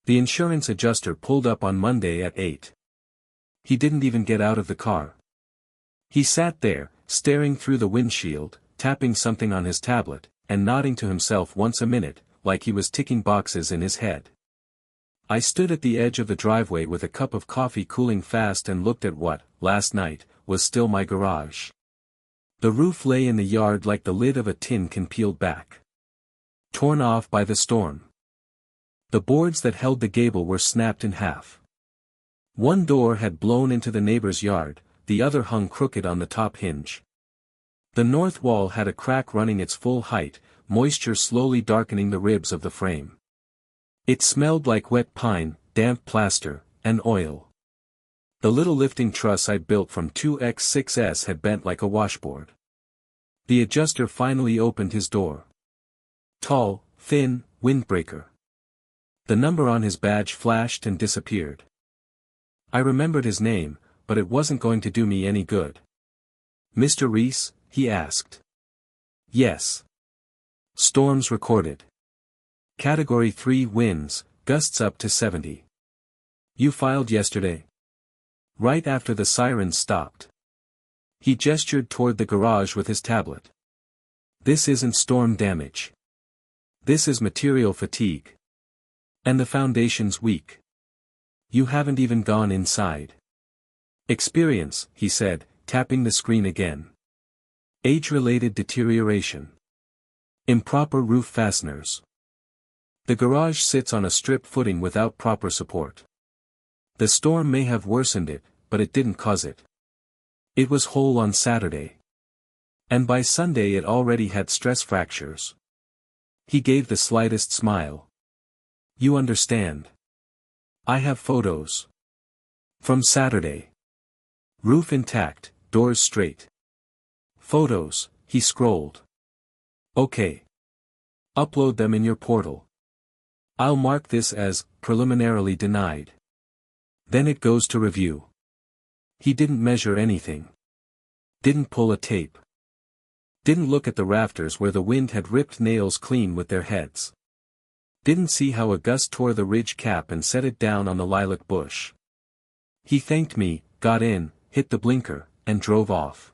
The insurance adjuster pulled up on Monday at 8. He didn't even get out of the car. He sat there, staring through the windshield, tapping something on his tablet, and nodding to himself once a minute, like he was ticking boxes in his head. I stood at the edge of the driveway with a cup of coffee cooling fast and looked at what, last night, was still my garage. The roof lay in the yard like the lid of a tin can peeled back. Torn off by the storm. The boards that held the gable were snapped in half. One door had blown into the neighbor's yard, the other hung crooked on the top hinge. The north wall had a crack running its full height, moisture slowly darkening the ribs of the frame. It smelled like wet pine, damp plaster, and oil. The little lifting truss I'd built from 2x6s had bent like a washboard. The adjuster finally opened his door. Tall, thin, windbreaker. The number on his badge flashed and disappeared. I remembered his name, but it wasn't going to do me any good. "Mr. Reese?" he asked. "Yes." Storms recorded. Category 3 winds, gusts up to 70. "You filed yesterday?" Right after the sirens stopped. He gestured toward the garage with his tablet. "This isn't storm damage. This is material fatigue. And the foundation's weak. You haven't even gone inside." "Experience," he said, tapping the screen again. "Age-related deterioration. Improper roof fasteners. The garage sits on a strip footing without proper support. The storm may have worsened it, but it didn't cause it. It was whole on Saturday. And by Sunday it already had stress fractures." He gave the slightest smile. "You understand. I have photos. From Saturday. Roof intact, doors straight. Photos," he scrolled. "Okay. Upload them in your portal. I'll mark this as preliminarily denied. Then it goes to review." He didn't measure anything. Didn't pull a tape. Didn't look at the rafters where the wind had ripped nails clean with their heads. Didn't see how a gust tore the ridge cap and set it down on the lilac bush. He thanked me, got in, hit the blinker, and drove off.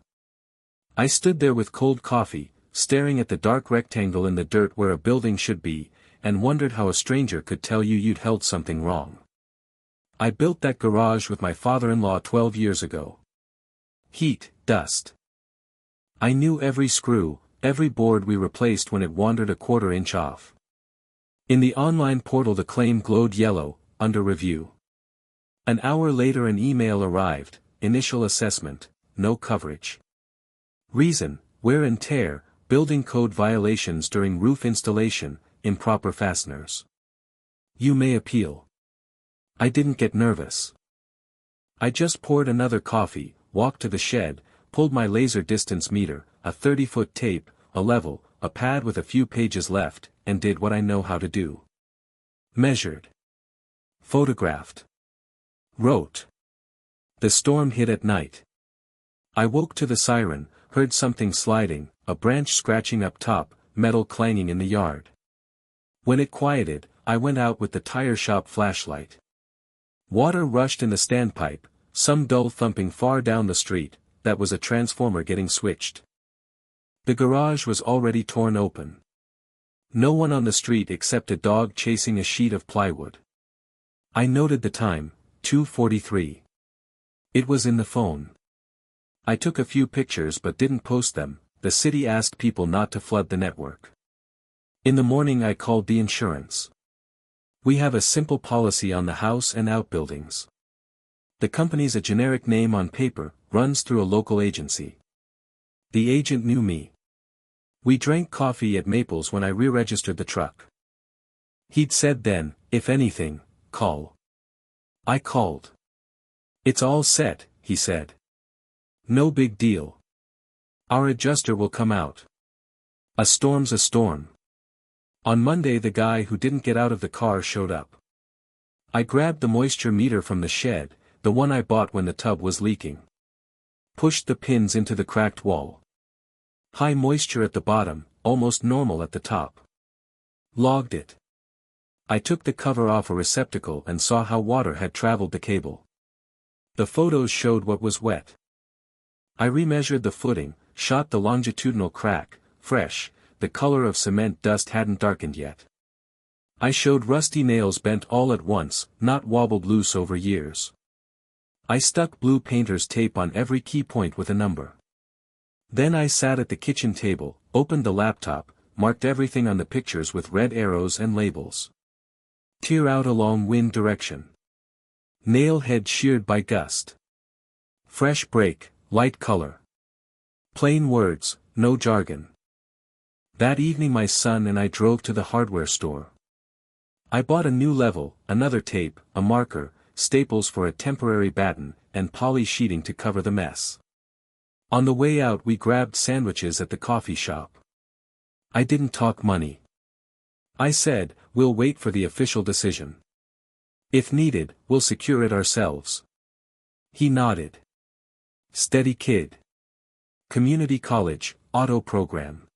I stood there with cold coffee, staring at the dark rectangle in the dirt where a building should be, and wondered how a stranger could tell you you'd held something wrong. I built that garage with my father-in-law 12 years ago. Heat, dust. I knew every screw, every board we replaced when it wandered a quarter-inch off. In the online portal the claim glowed yellow, under review. An hour later an email arrived, initial assessment, no coverage. Reason, wear and tear, building code violations during roof installation, improper fasteners. You may appeal. I didn't get nervous. I just poured another coffee, walked to the shed, pulled my laser distance meter, a 30-foot tape, a level, a pad with a few pages left, and did what I know how to do. Measured. Photographed. Wrote. The storm hit at night. I woke to the siren, heard something sliding, a branch scratching up top, metal clanging in the yard. When it quieted, I went out with the tire shop flashlight. Water rushed in the standpipe, some dull thumping far down the street, that was a transformer getting switched. The garage was already torn open. No one on the street except a dog chasing a sheet of plywood. I noted the time, 2:43. It was in the phone. I took a few pictures but didn't post them. The city asked people not to flood the network. In the morning I called the insurance. We have a simple policy on the house and outbuildings. The company's a generic name on paper, runs through a local agency. The agent knew me. We drank coffee at Maples when I re-registered the truck. He'd said then, if anything, call. I called. It's all set, he said. No big deal. Our adjuster will come out. A storm's a storm. On Monday the guy who didn't get out of the car showed up. I grabbed the moisture meter from the shed, the one I bought when the tub was leaking. Pushed the pins into the cracked wall. High moisture at the bottom, almost normal at the top. Logged it. I took the cover off a receptacle and saw how water had traveled the cable. The photos showed what was wet. I remeasured the footing, shot the longitudinal crack, fresh, the color of cement dust hadn't darkened yet. I showed rusty nails bent all at once, not wobbled loose over years. I stuck blue painter's tape on every key point with a number. Then I sat at the kitchen table, opened the laptop, marked everything on the pictures with red arrows and labels. Tear out along wind direction. Nail head sheared by gust. Fresh break, light color. Plain words, no jargon. That evening my son and I drove to the hardware store. I bought a new level, another tape, a marker, staples for a temporary batten, and poly sheeting to cover the mess. On the way out we grabbed sandwiches at the coffee shop. I didn't talk money. I said, we'll wait for the official decision. If needed, we'll secure it ourselves. He nodded. Steady kid. Community college, auto program.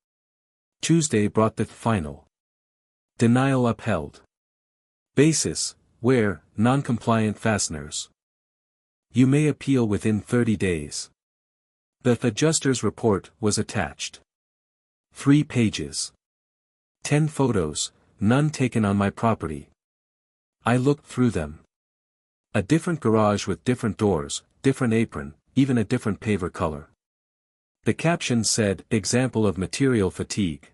Tuesday brought the final. Denial upheld. Basis, wear, non-compliant fasteners. You may appeal within 30 days. The adjuster's report was attached. 3 pages. 10 photos, none taken on my property. I looked through them. A different garage with different doors, different apron, even a different paver color. The caption said, example of material fatigue.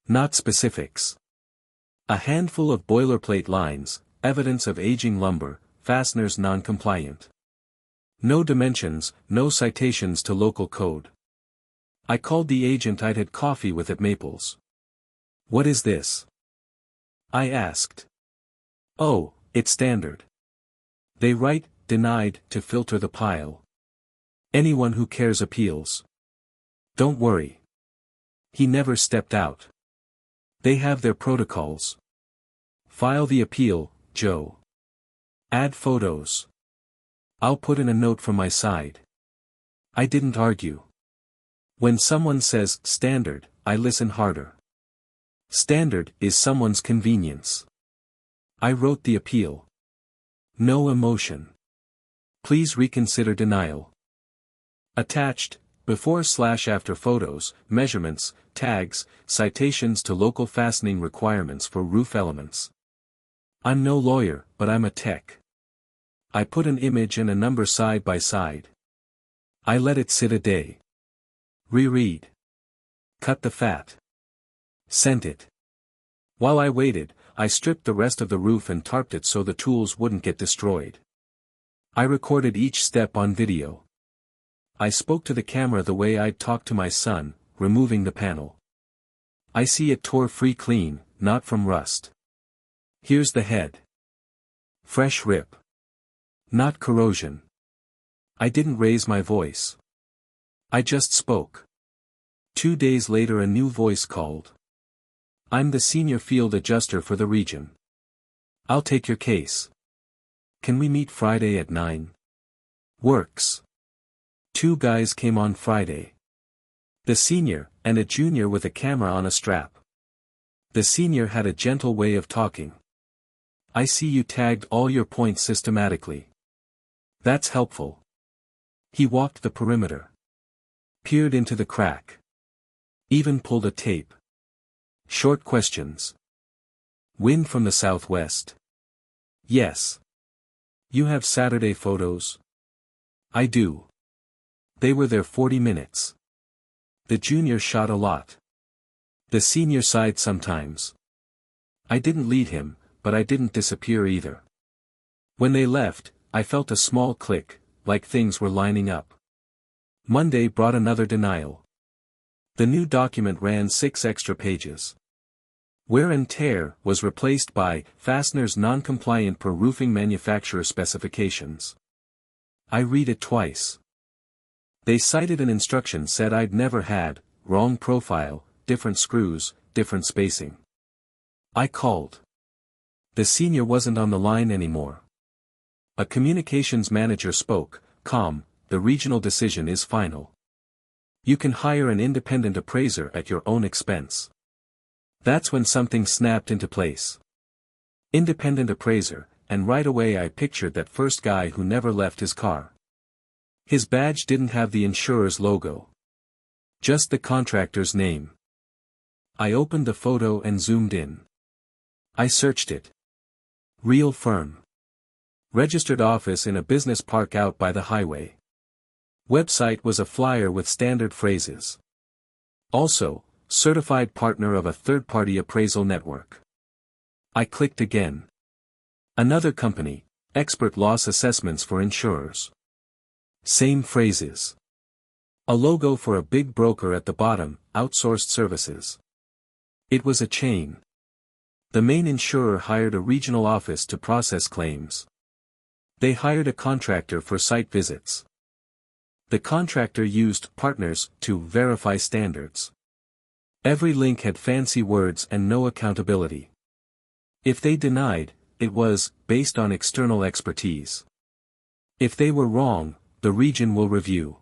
Not specifics. A handful of boilerplate lines, evidence of aging lumber, fasteners non-compliant. No dimensions, no citations to local code. I called the agent I'd had coffee with at Maples. What is this? I asked. Oh, it's standard. They write, denied, to filter the pile. Anyone who cares appeals. Don't worry. He never stepped out. They have their protocols. File the appeal, Joe. Add photos. I'll put in a note from my side. I didn't argue. When someone says, standard, I listen harder. Standard is someone's convenience. I wrote the appeal. No emotion. Please reconsider denial. Attached, before/after photos, measurements, tags, citations to local fastening requirements for roof elements. I'm no lawyer, but I'm a tech. I put an image and a number side by side. I let it sit a day. Reread. Cut the fat. Sent it. While I waited, I stripped the rest of the roof and tarped it so the tools wouldn't get destroyed. I recorded each step on video. I spoke to the camera the way I'd talk to my son, removing the panel. I see it tore free clean, not from rust. Here's the head. Fresh rip. Not corrosion. I didn't raise my voice. I just spoke. 2 days later a new voice called. I'm the senior field adjuster for the region. I'll take your case. Can we meet Friday at 9? Works. 2 guys came on Friday. The senior, and a junior with a camera on a strap. The senior had a gentle way of talking. I see you tagged all your points systematically. That's helpful. He walked the perimeter. Peered into the crack. Even pulled a tape. Short questions. Wind from the southwest. Yes. You have Saturday photos? I do. They were there 40 minutes. The junior shot a lot. The senior sighed sometimes. I didn't lead him, but I didn't disappear either. When they left, I felt a small click, like things were lining up. Monday brought another denial. The new document ran 6 extra pages. Wear and tear was replaced by fasteners non-compliant per roofing manufacturer specifications. I read it twice. They cited an instruction said I'd never had, wrong profile, different screws, different spacing. I called. The senior wasn't on the line anymore. A communications manager spoke, calm, the regional decision is final. You can hire an independent appraiser at your own expense. That's when something snapped into place. Independent appraiser, and right away I pictured that first guy who never left his car. His badge didn't have the insurer's logo. Just the contractor's name. I opened the photo and zoomed in. I searched it. Real firm. Registered office in a business park out by the highway. Website was a flyer with standard phrases. Also, certified partner of a third-party appraisal network. I clicked again. Another company, expert loss assessments for insurers. Same phrases. A logo for a big broker at the bottom, outsourced services. It was a chain. The main insurer hired a regional office to process claims. They hired a contractor for site visits. The contractor used partners to verify standards. Every link had fancy words and no accountability. If they denied, it was based on external expertise. If they were wrong, the region will review.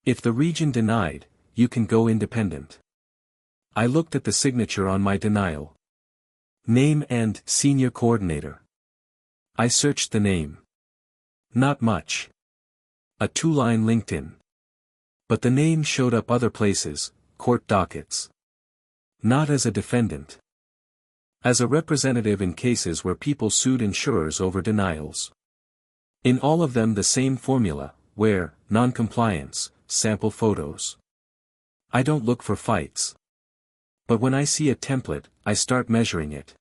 If the region denied, you can go independent. I looked at the signature on my denial. Name and senior coordinator. I searched the name. Not much. A 2-line LinkedIn. But the name showed up other places, court dockets. Not as a defendant. As a representative in cases where people sued insurers over denials. In all of them the same formula, where, non-compliance, sample photos. I don't look for fights. But when I see a template, I start measuring it.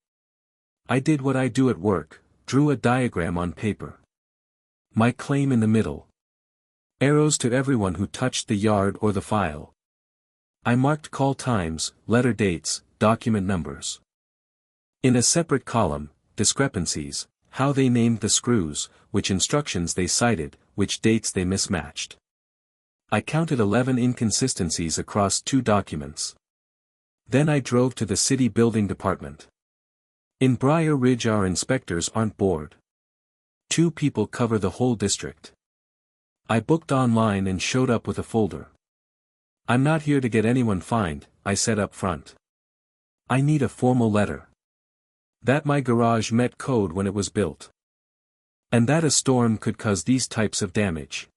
I did what I do at work, drew a diagram on paper. My claim in the middle. Arrows to everyone who touched the yard or the file. I marked call times, letter dates, document numbers. In a separate column, discrepancies, how they named the screws, which instructions they cited, which dates they mismatched. I counted 11 inconsistencies across 2 documents. Then I drove to the city building department. In Briar Ridge our inspectors aren't bored. 2 people cover the whole district. I booked online and showed up with a folder. I'm not here to get anyone fined, I said up front. I need a formal letter. That my garage met code when it was built. And that a storm could cause these types of damage.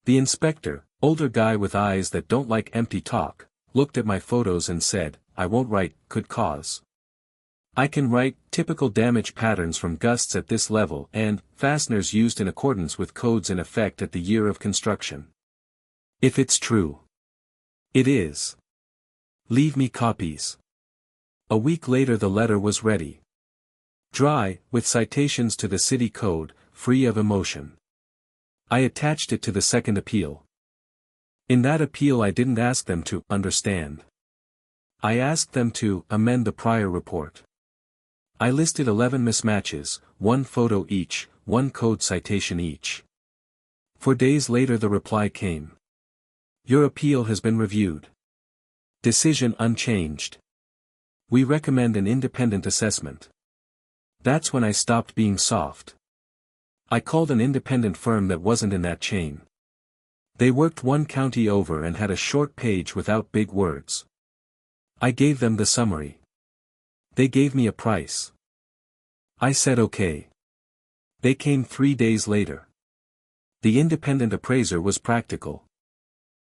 The inspector, older guy with eyes that don't like empty talk, looked at my photos and said, I won't write, could cause. I can write, typical damage patterns from gusts at this level and, fasteners used in accordance with codes in effect at the year of construction. If it's true. It is. Leave me copies. A week later the letter was ready. Dry, with citations to the city code, free of emotion. I attached it to the second appeal. In that appeal I didn't ask them to understand. I asked them to amend the prior report. I listed 11 mismatches, 1 photo each, 1 code citation each. 4 days later the reply came. Your appeal has been reviewed. Decision unchanged. We recommend an independent assessment. That's when I stopped being soft. I called an independent firm that wasn't in that chain. They worked 1 county over and had a short page without big words. I gave them the summary. They gave me a price. I said okay. They came 3 days later. The independent appraiser was practical.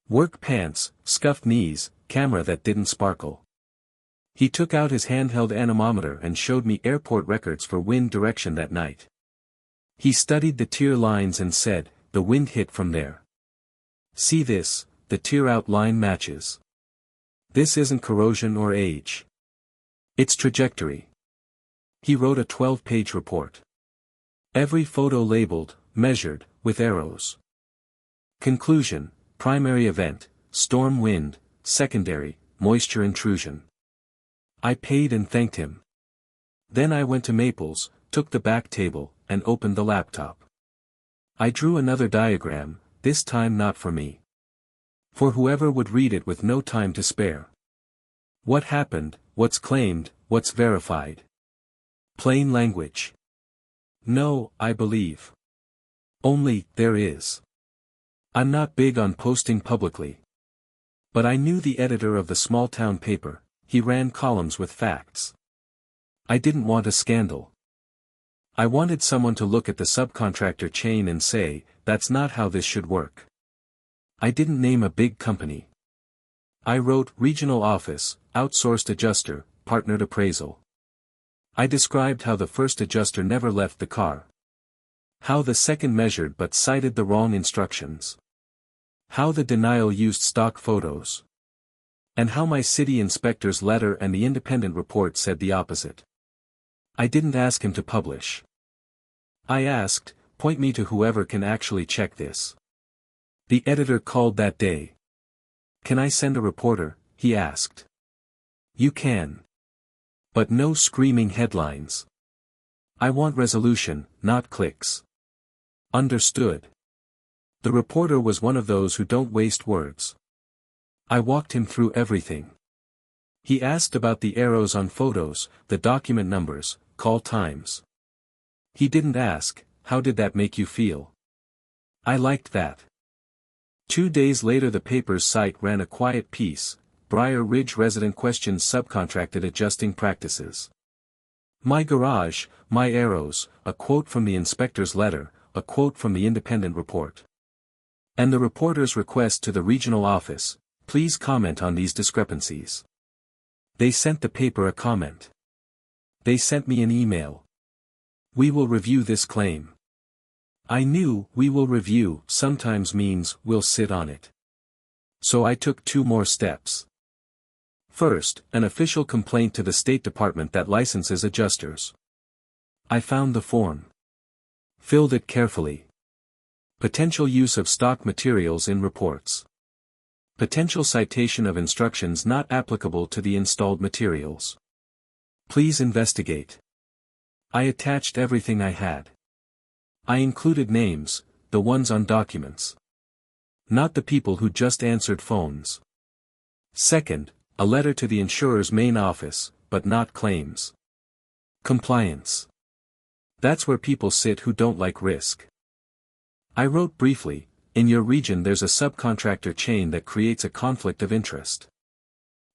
Work pants, scuffed knees, camera that didn't sparkle. He took out his handheld anemometer and showed me airport records for wind direction that night. He studied the tier lines and said, the wind hit from there. See this, the tier outline matches. This isn't corrosion or age. It's trajectory. He wrote a 12-page report. Every photo labeled, measured, with arrows. Conclusion, primary event, storm wind, secondary, moisture intrusion. I paid and thanked him. Then I went to Maples, took the back table, and opened the laptop. I drew another diagram, this time not for me. For whoever would read it with no time to spare. What happened, what's claimed, what's verified. Plain language. No, I believe. Only, there is. I'm not big on posting publicly. But I knew the editor of the small town paper, he ran columns with facts. I didn't want a scandal. I wanted someone to look at the subcontractor chain and say, that's not how this should work. I didn't name a big company. I wrote regional office, outsourced adjuster, partnered appraisal. I described how the first adjuster never left the car. How the second measured but cited the wrong instructions. How the denial used stock photos. And how my city inspector's letter and the independent report said the opposite. I didn't ask him to publish. I asked, point me to whoever can actually check this. The editor called that day. Can I send a reporter? He asked. You can. But no screaming headlines. I want resolution, not clicks. Understood. The reporter was one of those who don't waste words. I walked him through everything. He asked about the arrows on photos, the document numbers, call times. He didn't ask, how did that make you feel? I liked that. 2 days later the paper's site ran a quiet piece, Briar Ridge resident questions subcontracted adjusting practices. My garage, my arrows, a quote from the inspector's letter, a quote from the independent report. And the reporter's request to the regional office, please comment on these discrepancies. They sent the paper a comment. They sent me an email. We will review this claim. I knew we will review sometimes means we'll sit on it. So I took 2 more steps. First, an official complaint to the State Department that licenses adjusters. I found the form. Filled it carefully. Potential use of stock materials in reports. Potential citation of instructions not applicable to the installed materials. Please investigate. I attached everything I had. I included names, the ones on documents. Not the people who just answered phones. Second, a letter to the insurer's main office, but not claims. Compliance. That's where people sit who don't like risk. I wrote briefly, in your region there's a subcontractor chain that creates a conflict of interest.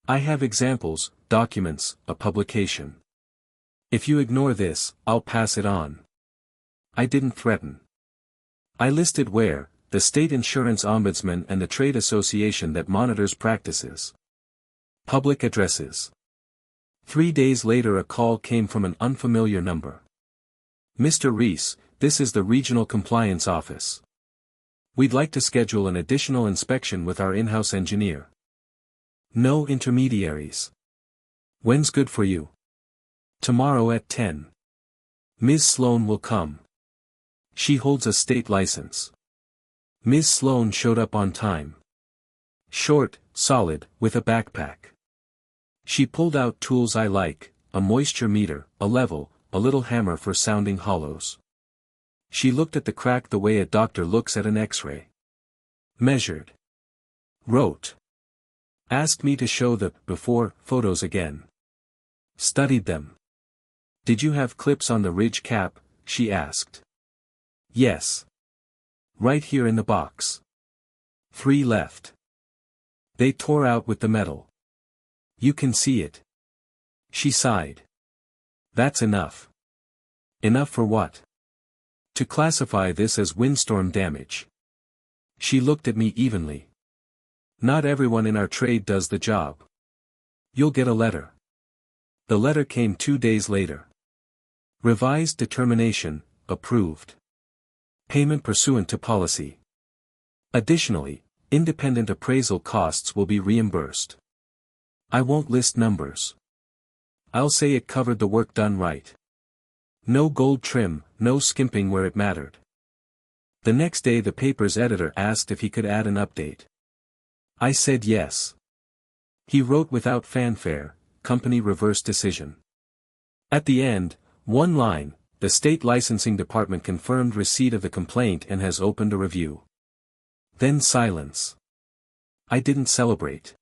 I have examples, documents, a publication. If you ignore this, I'll pass it on. I didn't threaten. I listed where, the state insurance ombudsman and the trade association that monitors practices. Public addresses. 3 days later a call came from an unfamiliar number. Mr. Reese, this is the Regional Compliance Office. We'd like to schedule an additional inspection with our in-house engineer. No intermediaries. When's good for you? Tomorrow at 10. Ms. Sloan will come. She holds a state license. Ms. Sloan showed up on time. Short, solid, with a backpack. She pulled out tools I like, a moisture meter, a level, a little hammer for sounding hollows. She looked at the crack the way a doctor looks at an X-ray. Measured. Wrote. Asked me to show the before photos again. Studied them. Did you have clips on the ridge cap? She asked. Yes. Right here in the box. 3 left. They tore out with the metal. You can see it. She sighed. That's enough. Enough for what? To classify this as windstorm damage. She looked at me evenly. Not everyone in our trade does the job. You'll get a letter. The letter came 2 days later. Revised determination, approved. Payment pursuant to policy. Additionally, independent appraisal costs will be reimbursed. I won't list numbers. I'll say it covered the work done right. No gold trim, no skimping where it mattered. The next day the paper's editor asked if he could add an update. I said yes. He wrote without fanfare, company reverse decision. At the end, 1 line, the state licensing department confirmed receipt of the complaint and has opened a review. Then silence. I didn't celebrate.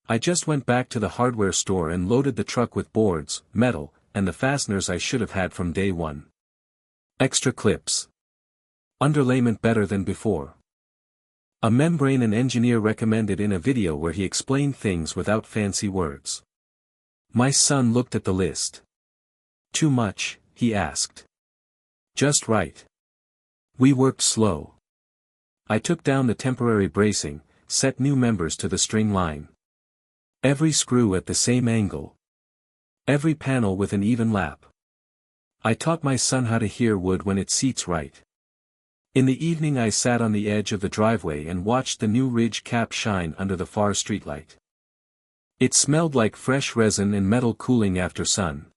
I just went back to the hardware store and loaded the truck with boards, metal, and the fasteners I should have had from day 1. Extra clips. Underlayment better than before. A membrane an engineer recommended in a video where he explained things without fancy words. My son looked at the list. Too much, he asked. Just right. We worked slow. I took down the temporary bracing, set new members to the string line. Every screw at the same angle. Every panel with an even lap. I taught my son how to hear wood when it seats right. In the evening I sat on the edge of the driveway and watched the new ridge cap shine under the far streetlight. It smelled like fresh resin and metal cooling after sun.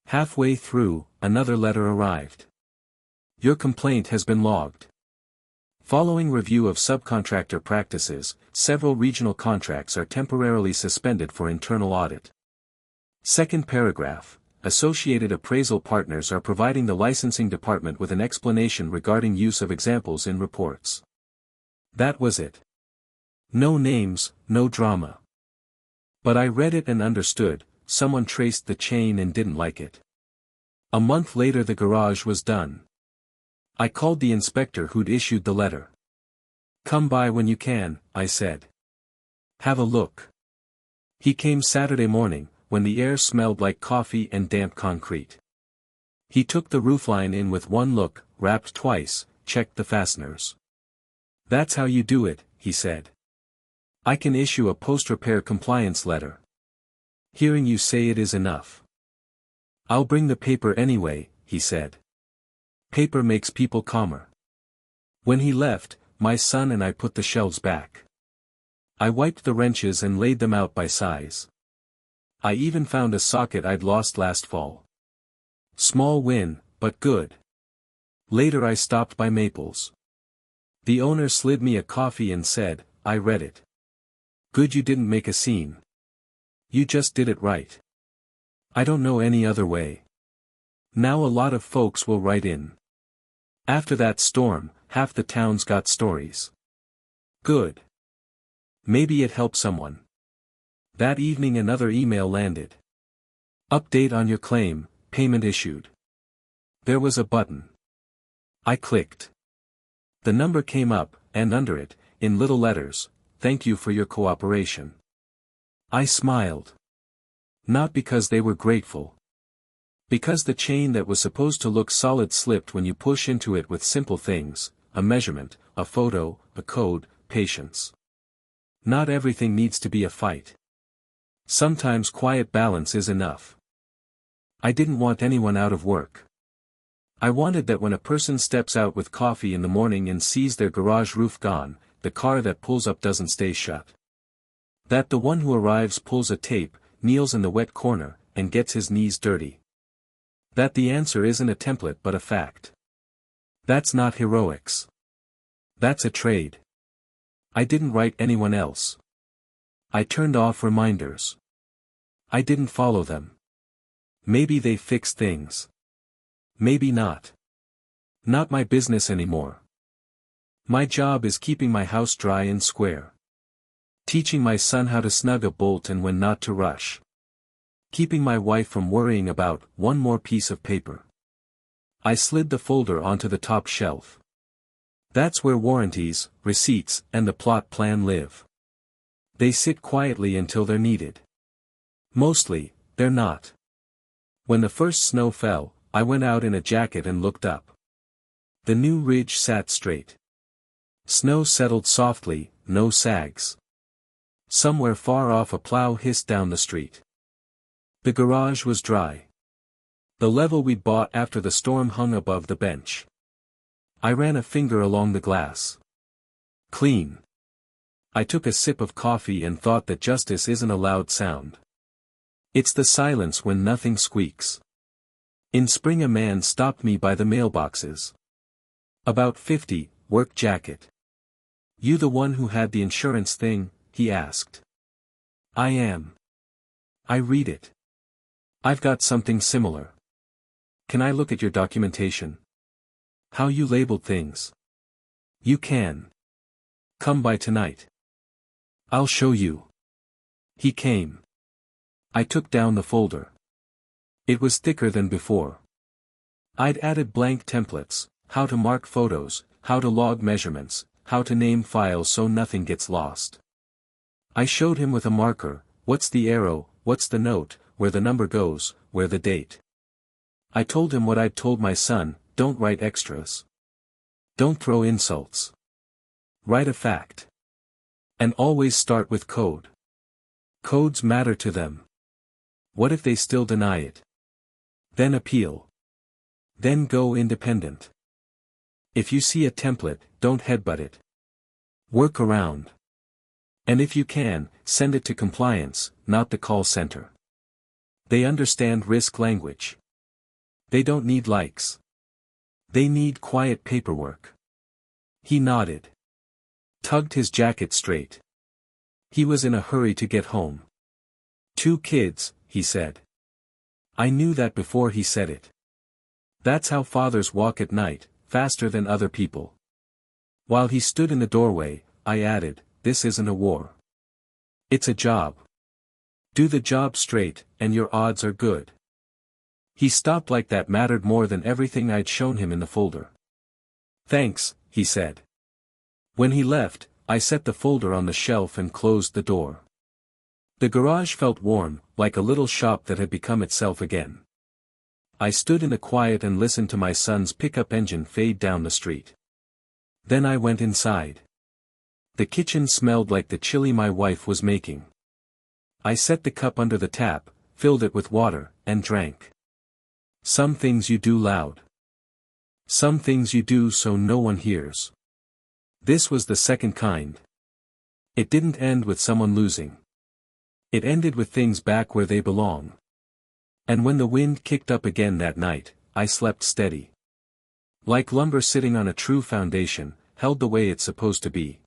Halfway through, another letter arrived. Your complaint has been logged. Following review of subcontractor practices, several regional contracts are temporarily suspended for internal audit. Second paragraph, associated appraisal partners are providing the licensing department with an explanation regarding use of examples in reports. That was it. No names, no drama. But I read it and understood, someone traced the chain and didn't like it. A month later the garage was done. I called the inspector who'd issued the letter. Come by when you can, I said. Have a look. He came Saturday morning, when the air smelled like coffee and damp concrete. He took the roofline in with one look, rapped twice, checked the fasteners. That's how you do it, he said. I can issue a post-repair compliance letter. Hearing you say it is enough. I'll bring the paper anyway, he said. Paper makes people calmer. When he left, my son and I put the shelves back. I wiped the wrenches and laid them out by size. I even found a socket I'd lost last fall. Small win, but good. Later I stopped by Maples. The owner slid me a coffee and said, I read it. Good you didn't make a scene. You just did it right. I don't know any other way. Now a lot of folks will write in. After that storm, half the town's got stories. Good. Maybe it helped someone. That evening another email landed. Update on your claim, payment issued. There was a button. I clicked. The number came up, and under it, in little letters, thank you for your cooperation. I smiled. Not because they were grateful. Because the chain that was supposed to look solid slipped when you push into it with simple things, a measurement, a photo, a code, patience. Not everything needs to be a fight. Sometimes quiet balance is enough. I didn't want anyone out of work. I wanted that when a person steps out with coffee in the morning and sees their garage roof gone, the car that pulls up doesn't stay shut. That the one who arrives pulls a tape, kneels in the wet corner, and gets his knees dirty. That the answer isn't a template but a fact. That's not heroics. That's a trade. I didn't write anyone else. I turned off reminders. I didn't follow them. Maybe they fixed things. Maybe not. Not my business anymore. My job is keeping my house dry and square. Teaching my son how to snug a bolt and when not to rush. Keeping my wife from worrying about one more piece of paper. I slid the folder onto the top shelf. That's where warranties, receipts, and the plot plan live. They sit quietly until they're needed. Mostly, they're not. When the first snow fell, I went out in a jacket and looked up. The new ridge sat straight. Snow settled softly, no sags. Somewhere far off a plow hissed down the street. The garage was dry. The level we'd bought after the storm hung above the bench. I ran a finger along the glass. Clean. I took a sip of coffee and thought that justice isn't a loud sound. It's the silence when nothing squeaks. In spring a man stopped me by the mailboxes. About 50, work jacket. You the one who had the insurance thing? He asked. I am. I read it. I've got something similar. Can I look at your documentation? How you labeled things? You can. Come by tonight. I'll show you. He came. I took down the folder. It was thicker than before. I'd added blank templates, how to mark photos, how to log measurements, how to name files so nothing gets lost. I showed him with a marker, what's the arrow, what's the note, where the number goes, where the date. I told him what I'd told my son, don't write extras. Don't throw insults. Write a fact. And always start with code. Codes matter to them. What if they still deny it? Then appeal. Then go independent. If you see a template, don't headbutt it. Work around. And if you can, send it to compliance, not the call center. They understand risk language. They don't need likes. They need quiet paperwork. He nodded. Tugged his jacket straight. He was in a hurry to get home. 2 kids, he said. I knew that before he said it. That's how fathers walk at night, faster than other people. While he stood in the doorway, I added, this isn't a war. It's a job. Do the job straight, and your odds are good. He stopped like that mattered more than everything I'd shown him in the folder. Thanks, he said. When he left, I set the folder on the shelf and closed the door. The garage felt warm, like a little shop that had become itself again. I stood in the quiet and listened to my son's pickup engine fade down the street. Then I went inside. The kitchen smelled like the chili my wife was making. I set the cup under the tap, filled it with water, and drank. Some things you do loud. Some things you do so no one hears. This was the second kind. It didn't end with someone losing. It ended with things back where they belong. And when the wind kicked up again that night, I slept steady. Like lumber sitting on a true foundation, held the way it's supposed to be.